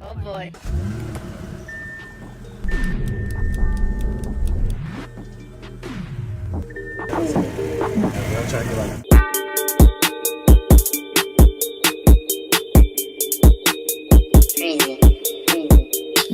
Oh boy. I'll try to get like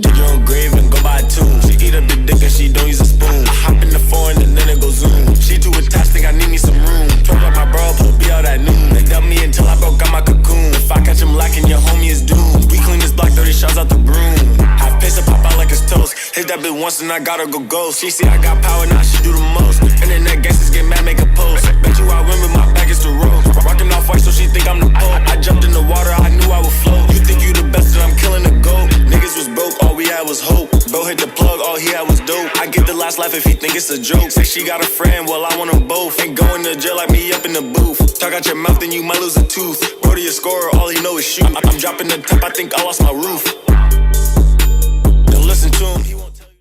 The young grave and go by two. She eat up the dick and she don't use a spoon. Hop in the foreign and then it goes zoom. She too attached, think I need me some room. Talk about my bro, put be out at noon. They dumped me until I broke out my cocoon. If I catch him lacking, your homie is doomed. We clean this block, 30 shots out the broom. Half pace to pop out like it's toast. Hit that bitch once and I gotta go ghost. She see I got power, now she do the most. Internet gangsters get mad, make a post. Bet you I win, but my back is the road. Rockin' off white, so she think I'm the Pope. I jumped in the water, I knew I would float. You think you the best, and I'm killing the goat. Niggas was broke, all we had was hope. Bro hit the plug, all he had was dope. I get the last laugh if he think it's a joke. Say she got a friend, well I want them both. Ain't going to jail like me up in the booth. Talk out your mouth, then you might lose a tooth. Brody a scorer, all he know is shoot. I'm dropping the top, I think I lost my roof. Don't listen to him, he won't tell you.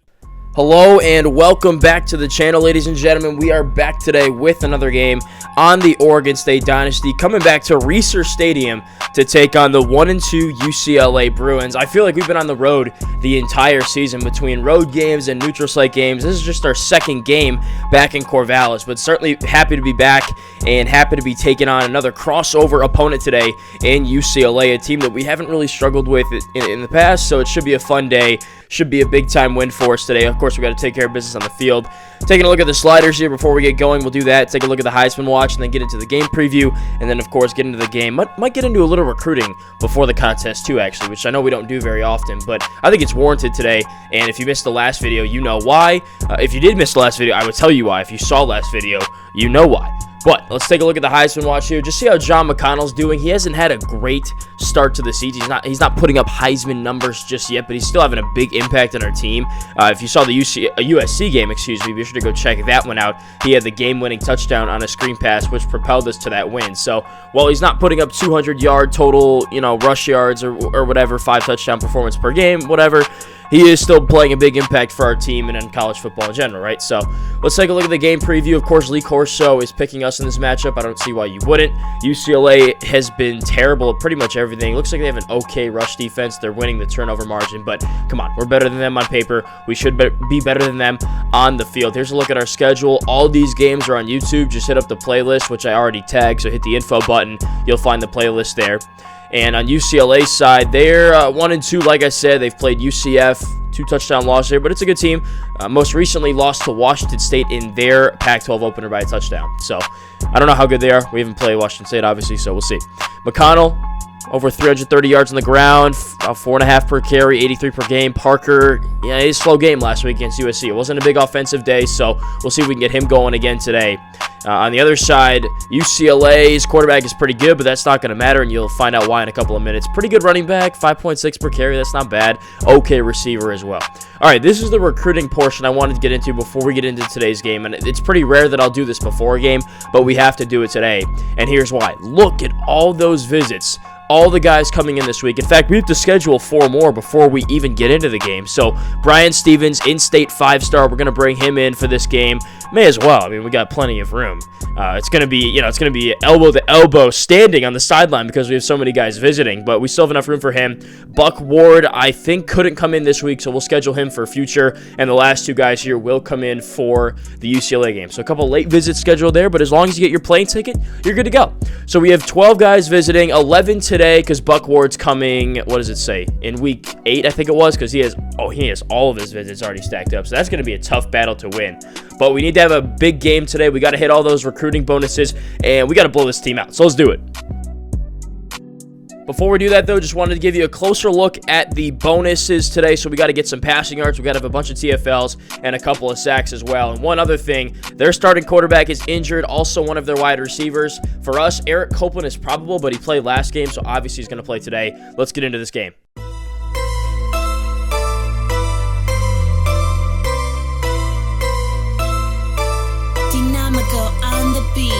Hello and welcome back to the channel, ladies and gentlemen. We are back today with another game on the Oregon State Dynasty, coming back to Reser Stadium to take on the 1-2 UCLA Bruins. I feel like we've been on the road the entire season between road games and neutral site games. This is just our second game back in Corvallis, but certainly happy to be back and happy to be taking on another crossover opponent today in UCLA, a team that we haven't really struggled with in the past, so it should be a fun day. Should be a big-time win for us today. Of course, we got to take care of business on the field. Taking a look at the sliders here before we get going. We'll do that. Take a look at the Heisman watch and then get into the game preview. And then, of course, get into the game. Might get into a little recruiting before the contest, too, actually, which I know we don't do very often. But I think it's warranted today. And if you missed the last video, you know why. If you did miss the last video, I would tell you why. If you saw last video, you know why. But let's take a look at the Heisman watch here. Just see how John McConnell's doing. He hasn't had a great start to the season. He's not putting up Heisman numbers just yet, but he's still having a big impact on our team. If you saw the USC game, be sure to go check that one out. He had the game-winning touchdown on a screen pass, which propelled us to that win. So while he's not putting up 200-yard total, rush yards or whatever, 5 touchdown performance per game, whatever, he is still playing a big impact for our team and in college football in general, right? So let's take a look at the game preview. Of course, Lee Corso is picking us in this matchup. I don't see why you wouldn't. UCLA has been terrible at pretty much everything. Looks like they have an okay rush defense. They're winning the turnover margin, but come on, we're better than them on paper. We should be better than them on the field. Here's a look at our schedule. All these games are on YouTube. Just hit up the playlist, which I already tagged, so hit the info button. You'll find the playlist there. And on UCLA's side, they're 1-2. Like I said, they've played UCF, 2 touchdown loss there, but it's a good team. Most recently lost to Washington State in their Pac-12 opener by a touchdown. So I don't know how good they are. We haven't played Washington State, obviously, so we'll see. McConnell, over 330 yards on the ground, 4.5 per carry, 83 per game. Parker, he had a slow game last week against USC. It wasn't a big offensive day, so we'll see if we can get him going again today. On the other side, UCLA's quarterback is pretty good, but that's not going to matter, and you'll find out why in a couple of minutes. Pretty good running back, 5.6 per carry. That's not bad. Okay receiver as well. All right, this is the recruiting portion I wanted to get into before we get into today's game, and it's pretty rare that I'll do this before a game, but we have to do it today, and here's why. Look at all those visits. All the guys coming in this week. In fact, we have to schedule 4 more before we even get into the game. So, Brian Stevens, in-state 5-star. We're going to bring him in for this game. May as well. I mean, we got plenty of room. It's going to be, elbow to elbow standing on the sideline because we have so many guys visiting, but we still have enough room for him. Buck Ward, I think, couldn't come in this week, so we'll schedule him for future, and the last 2 guys here will come in for the UCLA game. So, a couple late visits scheduled there, but as long as you get your plane ticket, you're good to go. So, we have 12 guys visiting, 11 today because Buck Ward's coming, what does it say, in week 8, I think it was, because he has all of his visits already stacked up, so that's going to be a tough battle to win. But we need to have a big game today. We got to hit all those recruiting bonuses, and we got to blow this team out. So let's do it. Before we do that, though, just wanted to give you a closer look at the bonuses today. So we got to get some passing yards. We got to have a bunch of TFLs and a couple of sacks as well. And one other thing, their starting quarterback is injured. Also, one of their wide receivers. For us, Eric Copeland is probable, but he played last game, so obviously he's going to play today. Let's get into this game. Dynamical on the beat.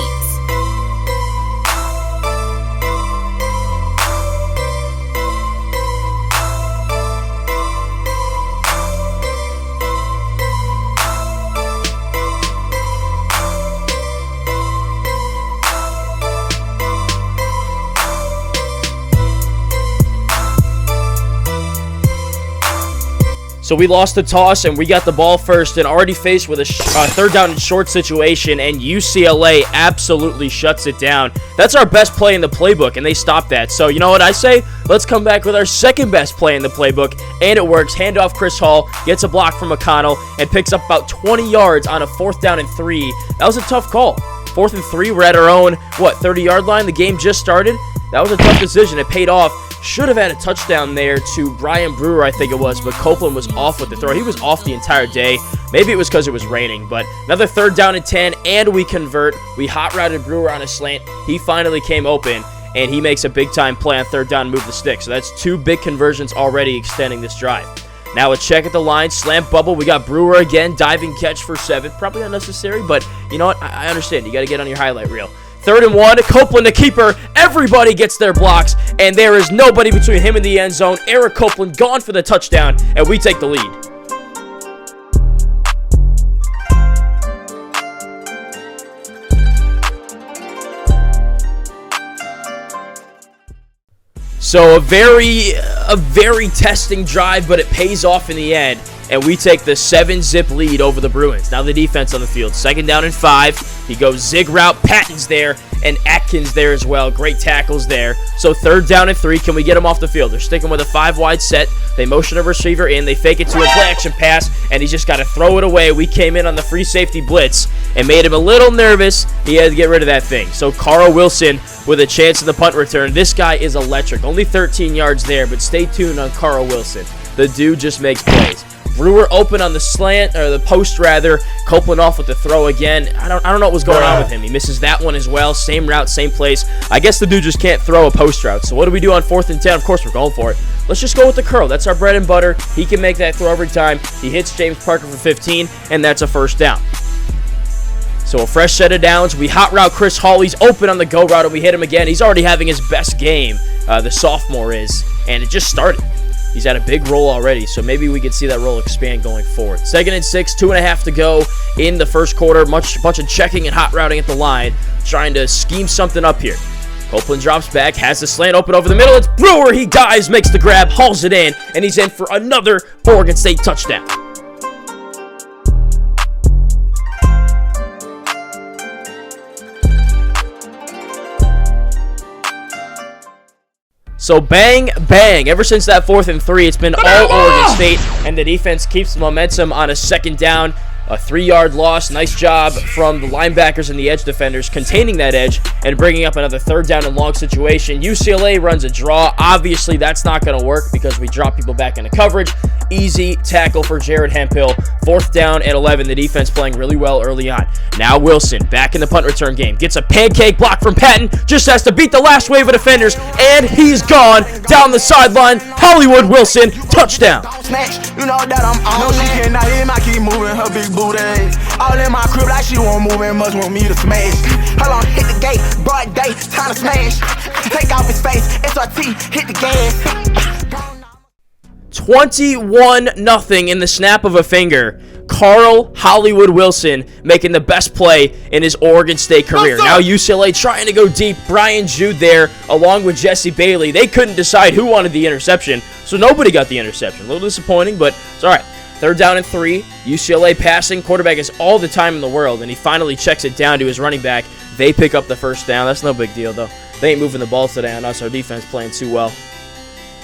So we lost the toss, and we got the ball first, and already faced with a third down and short situation, and UCLA absolutely shuts it down. That's our best play in the playbook, and they stopped that. So you know what I say? Let's come back with our second best play in the playbook, and it works. Handoff Chris Hall, gets a block from McConnell, and picks up about 20 yards on a 4th down and 3. That was a tough call. 4th and 3, we're at our own, 30-yard line? The game just started. That was a tough decision. It paid off. Should have had a touchdown there to Brian Brewer, I think it was, but Copeland was off with the throw. He was off the entire day. Maybe it was because it was raining, but another 3rd down and 10, and we convert. We hot-routed Brewer on a slant. He finally came open, and he makes a big-time play on 3rd down and move the stick. So that's 2 big conversions already extending this drive. Now a check at the line, slant bubble. We got Brewer again, diving catch for 7. Probably unnecessary, but you know what? I understand. You got to get on your highlight reel. 3rd and 1, Copeland the keeper. Everybody gets their blocks, and there is nobody between him and the end zone. Eric Copeland gone for the touchdown, and we take the lead. So a very testing drive, but it pays off in the end, and we take the 7-zip lead over the Bruins. Now the defense on the field. 2nd down and 5. He goes zig route. Patton's there, and Atkins there as well. Great tackles there. So 3rd down and 3. Can we get him off the field? They're sticking with a 5-wide set. They motion a receiver in. They fake it to a play-action pass, and he's just got to throw it away. We came in on the free safety blitz and made him a little nervous. He had to get rid of that thing. So Carl Wilson with a chance in the punt return. This guy is electric. Only 13 yards there, but stay tuned on Carl Wilson. The dude just makes plays. Brewer open on the slant, or the post rather. Copeland off with the throw again. I don't know what was going on with him. He misses that one as well. Same route, same place. I guess the dude just can't throw a post route. So what do we do on 4th and 10? Of course we're going for it. Let's just go with the curl. That's our bread and butter. He can make that throw every time. He hits James Parker for 15, and that's a 1st down. So a fresh set of downs. We hot route Chris Hall. He's open on the go route, and we hit him again. He's already having his best game, the sophomore is, and it just started. He's had a big roll already, so maybe we could see that roll expand going forward. 2nd and 6, 2.5 to go in the first quarter. Bunch of checking and hot routing at the line, trying to scheme something up here. Copeland drops back, has the slant open over the middle. It's Brewer. He dives, makes the grab, hauls it in, and he's in for another Oregon State touchdown. So bang, bang. Ever since that 4th and 3, it's been all Oregon State, and the defense keeps the momentum on a 2nd down. A 3-yard loss. Nice job from the linebackers and the edge defenders containing that edge and bringing up another 3rd down and long situation. UCLA runs a draw. Obviously, that's not going to work because we drop people back into coverage. Easy tackle for Jared Hempill. 4th down and 11. The defense playing really well early on. Now Wilson back in the punt return game. Gets a pancake block from Patton. Just has to beat the last wave of defenders, and he's gone down the sideline. Hollywood Wilson, touchdown. You know that I'm on. No, she cannot hear me. I keep moving her big booty. All in my crib like she won't move and much want me to smash. Hold on, hit the gate, broad day, time to smash. Take off his face, SRT, hit the gas. 21-0 in the snap of a finger. Carl Hollywood Wilson making the best play in his Oregon State career. Now UCLA trying to go deep. Brian Jude there along with Jesse Bailey. They couldn't decide who wanted the interception, so nobody got the interception. A little disappointing, but it's all right. 3rd down and 3. UCLA passing. Quarterback has all the time in the world, and he finally checks it down to his running back. They pick up the 1st down. That's no big deal, though. They ain't moving the ball today on us. Our defense playing too well.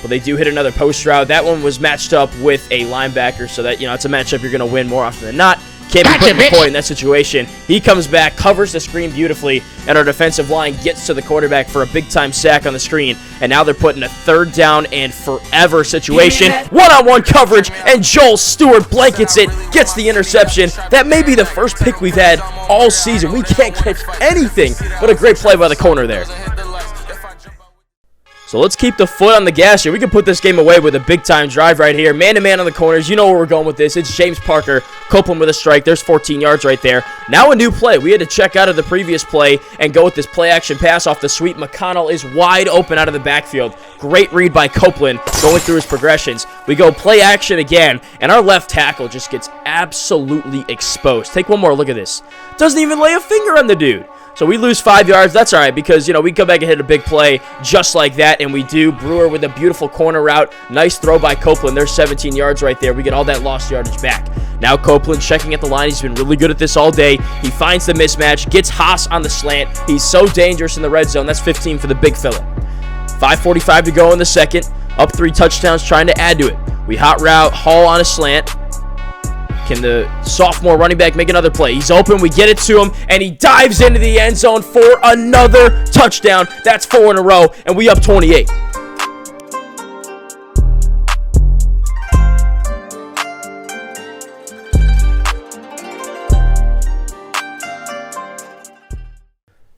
But they do hit another post route. That one was matched up with a linebacker, so that, it's a matchup you're going to win more often than not. Can't be putting the point in that situation. He comes back, covers the screen beautifully, and our defensive line gets to the quarterback for a big-time sack on the screen. And now they're putting a 3rd down and forever situation. One-on-one coverage, and Joel Stewart blankets it, gets the interception. That may be the first pick we've had all season. We can't catch anything, but a great play by the corner there. So let's keep the foot on the gas here. We can put this game away with a big-time drive right here. Man-to-man on the corners. You know where we're going with this. It's James Parker. Copeland with a strike. There's 14 yards right there. Now a new play. We had to check out of the previous play and go with this play-action pass off the sweep. McConnell is wide open out of the backfield. Great read by Copeland going through his progressions. We go play-action again, and our left tackle just gets absolutely exposed. Take one more look at this. Doesn't even lay a finger on the dude. So we lose 5 yards. That's all right because, we come back and hit a big play just like that, and we do. Brewer with a beautiful corner route. Nice throw by Copeland. There's 17 yards right there. We get all that lost yardage back. Now Copeland checking at the line. He's been really good at this all day. He finds the mismatch, gets Haas on the slant. He's so dangerous in the red zone. That's 15 for the big fella. 5:45 to go in the second. Up 3 touchdowns, trying to add to it. We hot route Hall on a slant. Can the sophomore running back make another play? He's open. We get it to him, and he dives into the end zone for another touchdown. That's 4 in a row, and we up 28.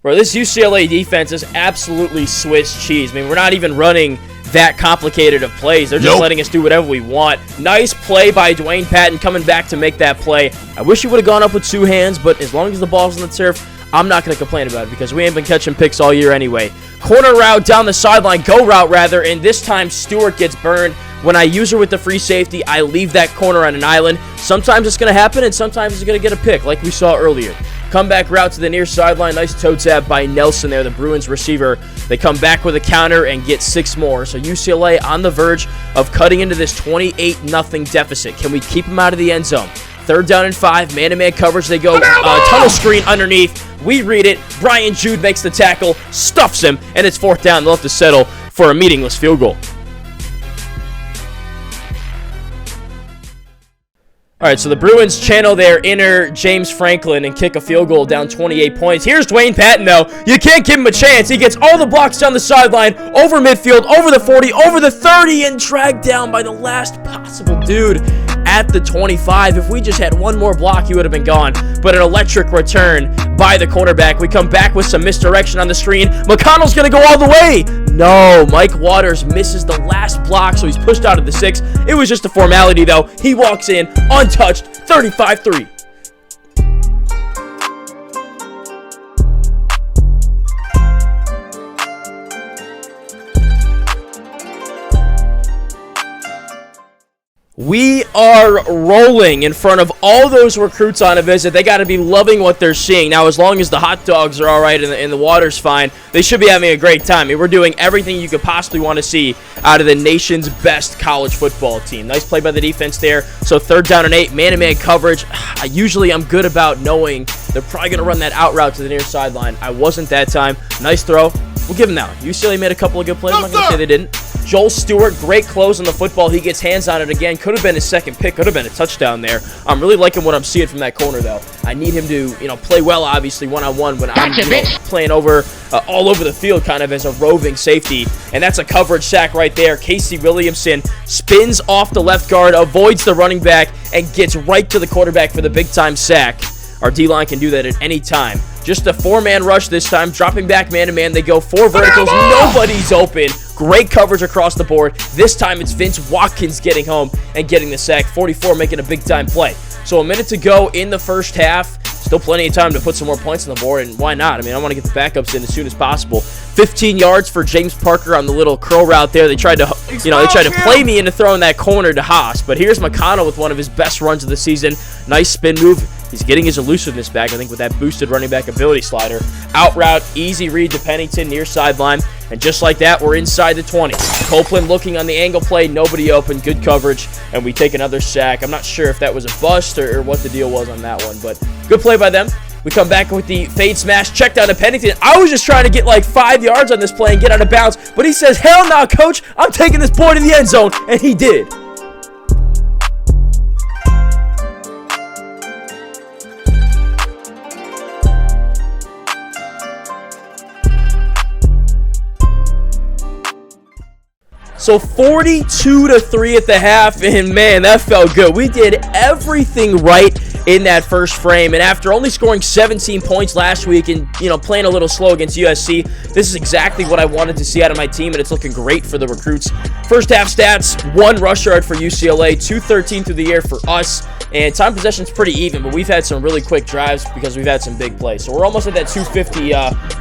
Bro, this UCLA defense is absolutely Swiss cheese. I mean, we're not even running that complicated of plays. They're just letting us do whatever we want. Nice play by Dwayne Patton coming back to make that play. I wish he would have gone up with 2 hands, but as long as the ball's on the turf, I'm not going to complain about it because we ain't been catching picks all year anyway. Corner route down the sideline, go route rather, and this time Stewart gets burned. When I use her with the free safety, I leave that corner on an island. Sometimes it's going to happen, and sometimes it's going to get a pick like we saw earlier. Comeback route to the near sideline. Nice toe tap by Nelson there, the Bruins receiver. They come back with a counter and get 6 more. So UCLA on the verge of cutting into this 28-0 deficit. Can we keep them out of the end zone? 3rd down and 5. Man-to-man coverage. They go tunnel screen underneath. We read it. Brian Jude makes the tackle, stuffs him, and it's 4th down. They'll have to settle for a meaningless field goal. All right, so the Bruins channel their inner James Franklin and kick a field goal down 28 points. Here's Dwayne Patton, though. You can't give him a chance. He gets all the blocks down the sideline, over midfield, over the 40, over the 30, and dragged down by the last possible dude at the 25. If we just had one more block, he would have been gone. But an electric return by the cornerback. We come back with some misdirection on the screen. McConnell's going to go all the way. No, Mike Waters misses the last block, so he's pushed out of the 6. It was just a formality, though. He walks in untouched, 35-3. We are rolling in front of all those recruits on a visit. They got to be loving what they're seeing. Now, as long as the hot dogs are all right and the water's fine, they should be having a great time. I mean, we're doing everything you could possibly want to see out of the nation's best college football team. Nice play by the defense there. So 3rd down and 8, man-to-man coverage. Usually I'm good about knowing they're probably going to run that out route to the near sideline. I wasn't that time. Nice throw. We'll give them that one. UCLA made a couple of good plays. I'm not going to say they didn't. Joel Stewart, great close on the football. He gets hands on it again. Could have been his second pick. Could have been a touchdown there. I'm really liking what I'm seeing from that corner, though. I need him to, play well, obviously, one-on-one when I'm playing over all over the field kind of as a roving safety. And that's a coverage sack right there. Casey Williamson spins off the left guard, avoids the running back, and gets right to the quarterback for the big-time sack. Our D-line can do that at any time. Just a 4-man rush this time, dropping back man-to-man. They go 4 verticals. Nobody's open. Great coverage across the board. This time it's Vince Watkins getting home and getting the sack. 44 making a big-time play. So a minute to go in the first half. Still plenty of time to put some more points on the board, and why not? I mean, I want to get the backups in as soon as possible. 15 yards for James Parker on the little curl route there. They tried to, play me into throwing that corner to Haas. But here's McConnell with one of his best runs of the season. Nice spin move. He's getting his elusiveness back, I think, with that boosted running back ability slider. Out route, easy read to Pennington, near sideline. And just like that, we're inside the 20. Copeland looking on the angle play, nobody open, good coverage, and we take another sack. I'm not sure if that was a bust or what the deal was on that one, but good play by them. We come back with the fade smash, check down to Pennington. I was just trying to get like 5 yards on this play and get out of bounds, but he says, hell no, coach, I'm taking this boy to the end zone, and he did. So 42-3 at the half, and man, that felt good. We did everything right in that first frame, and after only scoring 17 points last week and, playing a little slow against USC, this is exactly what I wanted to see out of my team, and it's looking great for the recruits. First half stats, 1 rush yard for UCLA, 213 through the air for us, and time possession's pretty even, but we've had some really quick drives because we've had some big plays. So we're almost at that 250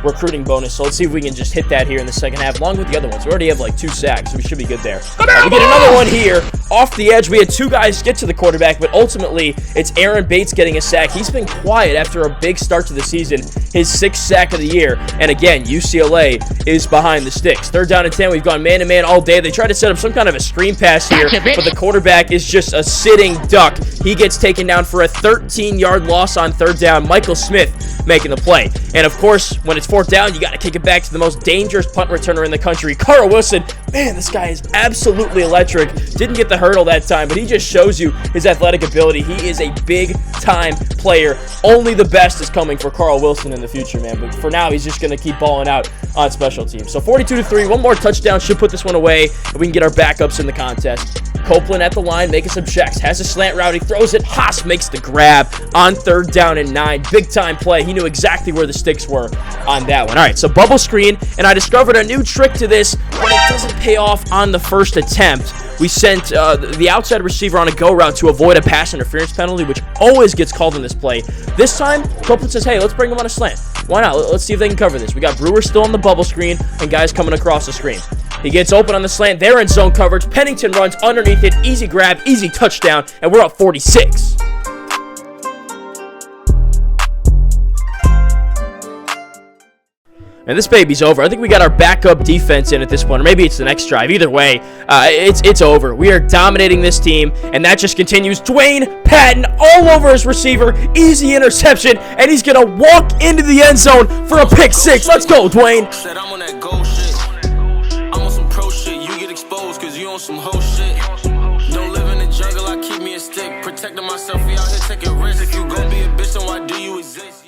recruiting bonus, so let's see if we can just hit that here in the second half, along with the other ones. We already have like 2 sacks, so we should be good there. We get another one here, off the edge. We had 2 guys get to the quarterback, but ultimately it's Aaron Bates getting a sack. He's been quiet after a big start to the season, his 6th sack of the year. And again, UCLA is behind the sticks. 3rd down and 10. We've gone man-to-man all day. They tried to set up some kind of a screen pass here, but the quarterback is just a sitting duck. He gets taken down for a 13-yard loss on 3rd down. Michael Smith making the play. And, of course, when it's 4th down, you got to kick it back to the most dangerous punt returner in the country, Carl Wilson. Man, this guy is absolutely electric. Didn't get the hurdle that time, but he just shows you his athletic ability. He is a big-time player. Only the best is coming for Carl Wilson in the future, man. But for now, he's just going to keep balling out on special teams. So 42-3, one more touchdown should put this one away, and we can get our backups in the contest. Copeland at the line, making some checks, has a slant route, he throws it, Haas makes the grab on 3rd down and 9. Big-time play. He knew exactly where the sticks were on that one. All right, so bubble screen, and I discovered a new trick to this, but it doesn't pay off on the first attempt. We sent the outside receiver on a go route to avoid a pass interference penalty, which always gets called in this play. This time, Copeland says, hey, let's bring him on a slant. Why not? Let's see if they can cover this. We got Brewer still on the bubble screen and guys coming across the screen. He gets open on the slant. They're in zone coverage. Pennington runs underneath it. Easy grab, easy touchdown, and we're up 46. And this baby's over. I think we got our backup defense in at this point, or maybe it's the next drive. Either way, it's over. We are dominating this team, and that just continues. Dwayne Patton all over his receiver. Easy interception, and he's going to walk into the end zone for a pick 6. Let's go, Dwayne. Said I'm on that gold shit. I'm on some pro shit. You get exposed because you on some hoe shit. Don't live in the jungle. I keep me a stick. Protecting myself. We out here taking risks. If you gon' be a bitch, then why do you exist?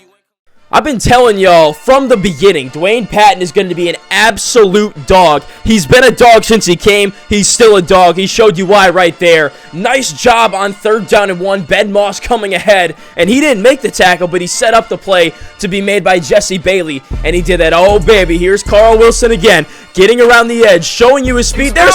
I've been telling y'all from the beginning, Dwayne Patton is going to be an absolute dog. He's been a dog since he came. He's still a dog. He showed you why right there. Nice job on 3rd down and 1. Ben Moss coming ahead, and he didn't make the tackle, but he set up the play to be made by Jesse Bailey, and he did that. Oh, baby, here's Carl Wilson again, getting around the edge, showing you his speed. There's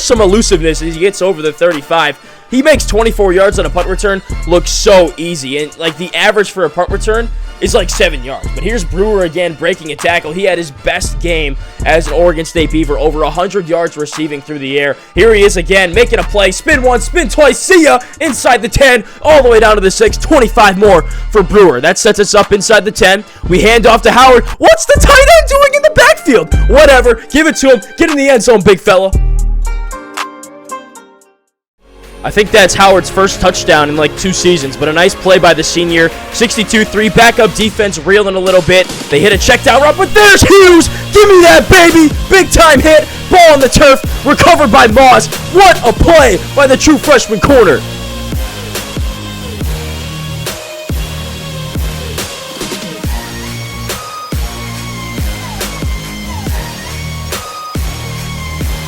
some elusiveness as he gets over the 35. He makes 24 yards on a punt return look so easy, and like the average for a punt return is like 7 yards. But here's Brewer again breaking a tackle. He had his best game as an Oregon State Beaver, over 100 yards receiving through the air. Here he is again, making a play. Spin once, spin twice. See ya! Inside the 10, all the way down to the 6. 25 more for Brewer. That sets us up inside the 10. We hand off to Howard. What's the tight end doing in the backfield? Whatever. Give it to him. Get in the end zone, big fella. I think that's Howard's first touchdown in like 2 seasons, but a nice play by the senior. 62-3, backup defense reeling a little bit. They hit a check down route, but there's Hughes. Give me that, baby. Big time hit. Ball on the turf, recovered by Moss. What a play by the true freshman corner.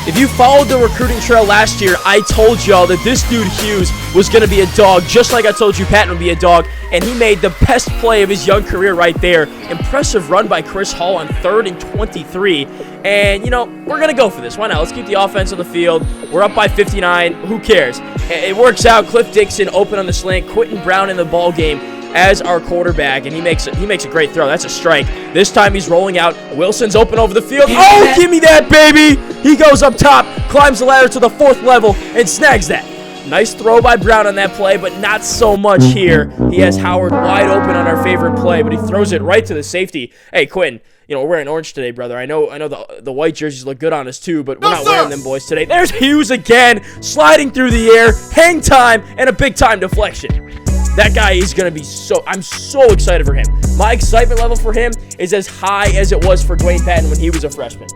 If you followed the recruiting trail last year, I told y'all that this dude Hughes was going to be a dog, just like I told you Patton would be a dog, and he made the best play of his young career right there. Impressive run by Chris Hall on 3rd and 23, and, you know, we're going to go for this. Why not? Let's keep the offense on the field. We're up by 59. Who cares? It works out. Cliff Dixon open on the slant. Quentin Brown in the ball game as our quarterback, and he makes a great throw. That's a strike. This time he's rolling out. Wilson's open over the field. Oh, give me that, baby! He goes up top, climbs the ladder to the 4th level, and snags that. Nice throw by Brown on that play, but not so much here. He has Howard wide open on our favorite play, but he throws it right to the safety. Hey, Quentin, you know, we're wearing orange today, brother. I know the white jerseys look good on us too, but we're not wearing them, boys, today. There's Hughes again, sliding through the air, hang time, and a big-time deflection. That guy is going to be I'm so excited for him. My excitement level for him is as high as it was for Dwayne Patton when he was a freshman.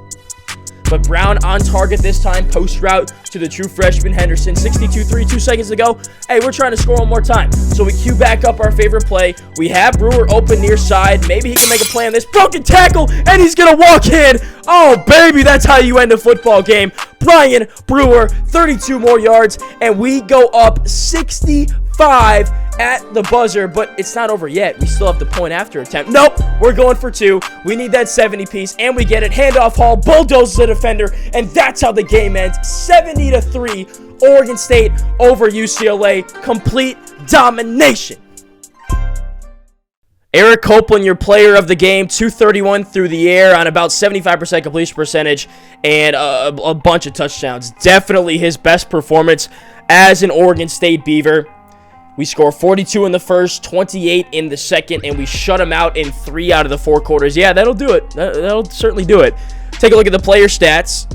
But Brown on target this time, post route to the true freshman Henderson. 62-3, 2 seconds to go. Hey, we're trying to score one more time. So we cue back up our favorite play. We have Brewer open near side. Maybe he can make a play on this. Broken tackle, and he's going to walk in. Oh, baby, that's how you end a football game. Brian Brewer, 32 more yards, and we go up 65 at the buzzer, but it's not over yet. We still have the point after attempt. Nope, we're going for 2. We need that 70 piece, and we get it. Handoff Hall, bulldozes the defender, and that's how the game ends. 70-3, Oregon State over UCLA. Complete domination. Eric Copeland, your player of the game, 231 through the air on about 75% completion percentage and a bunch of touchdowns. Definitely his best performance as an Oregon State Beaver. We score 42 in the first, 28 in the second, and we shut them out in 3 out of the 4 quarters. Yeah, that'll do it. That'll certainly do it. Take a look at the player stats.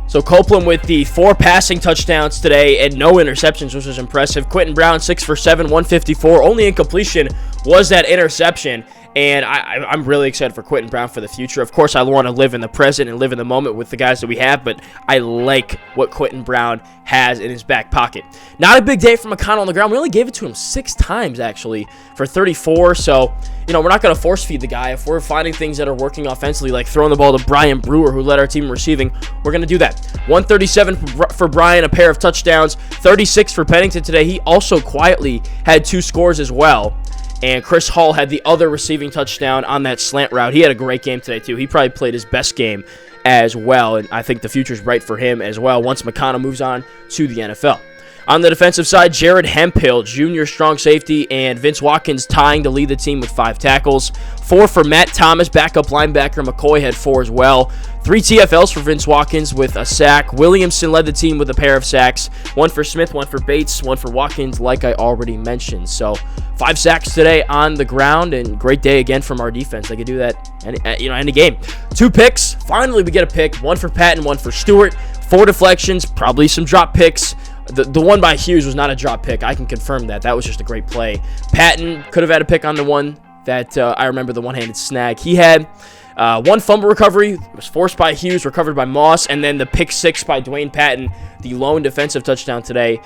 So Copeland with the 4 passing touchdowns today and no interceptions, which was impressive. Quentin Brown, 6 for 7, 154. Only incompletion was that interception. And I'm really excited for Quentin Brown for the future. Of course, I want to live in the present and live in the moment with the guys that we have, but I like what Quentin Brown has in his back pocket. Not a big day for McConnell on the ground. We only gave it to him 6 times, actually, for 34. So, you know, we're not going to force feed the guy. If we're finding things that are working offensively, like throwing the ball to Brian Brewer, who led our team in receiving, we're going to do that. 137 for Brian, a pair of touchdowns. 36 for Pennington today. He also quietly had 2 scores as well. And Chris Hall had the other receiving touchdown on that slant route. He had a great game today, too. He probably played his best game as well, and I think the future's bright for him as well once McConnell moves on to the NFL. On the defensive side, Jared Hemphill, junior strong safety, and Vince Watkins tying to lead the team with 5 tackles. 4 for Matt Thomas, backup linebacker. McCoy had 4 as well. 3 TFLs for Vince Watkins with a sack. Williamson led the team with a pair of sacks. 1 for Smith, 1 for Bates, 1 for Watkins, like I already mentioned. So 5 sacks today on the ground, and great day again from our defense. They could do that any game. 2 picks. Finally, we get a pick. 1 for Patton, 1 for Stewart. 4 deflections, probably some drop picks. The one by Hughes was not a drop pick. I can confirm that. That was just a great play. Patton could have had a pick on the one that I remember, the one-handed snag. He had 1 fumble recovery. It was forced by Hughes, recovered by Moss, and then the pick 6 by Dwayne Patton, the lone defensive touchdown today.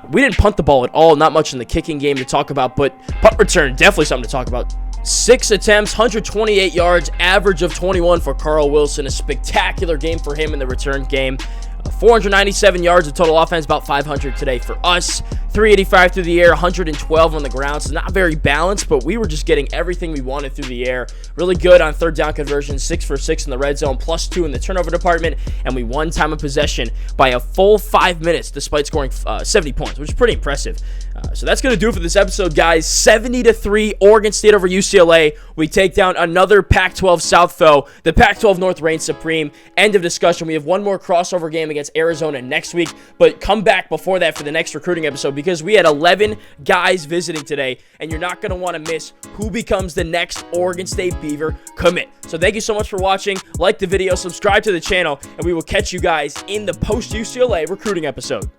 We didn't punt the ball at all. Not much in the kicking game to talk about, but punt return, definitely something to talk about. 6 attempts, 128 yards, average of 21 for Carl Wilson. A spectacular game for him in the return game. 497 yards of total offense, about 500 today for us. 385 through the air, 112 on the ground. So not very balanced, but we were just getting everything we wanted through the air. Really good on 3rd down conversions, 6 for 6 in the red zone, plus 2 in the turnover department, and we won time of possession by a full 5 minutes despite scoring 70 points, which is pretty impressive. So that's going to do it for this episode, guys. 70-3, Oregon State over UCLA. We take down another Pac-12 South foe. The Pac-12 North reigns supreme. End of discussion. We have one more crossover game against Arizona next week, but come back before that for the next recruiting episode because we had 11 guys visiting today, and you're not going to want to miss who becomes the next Oregon State Beaver commit. So thank you so much for watching. Like the video, subscribe to the channel, and we will catch you guys in the post-UCLA recruiting episode.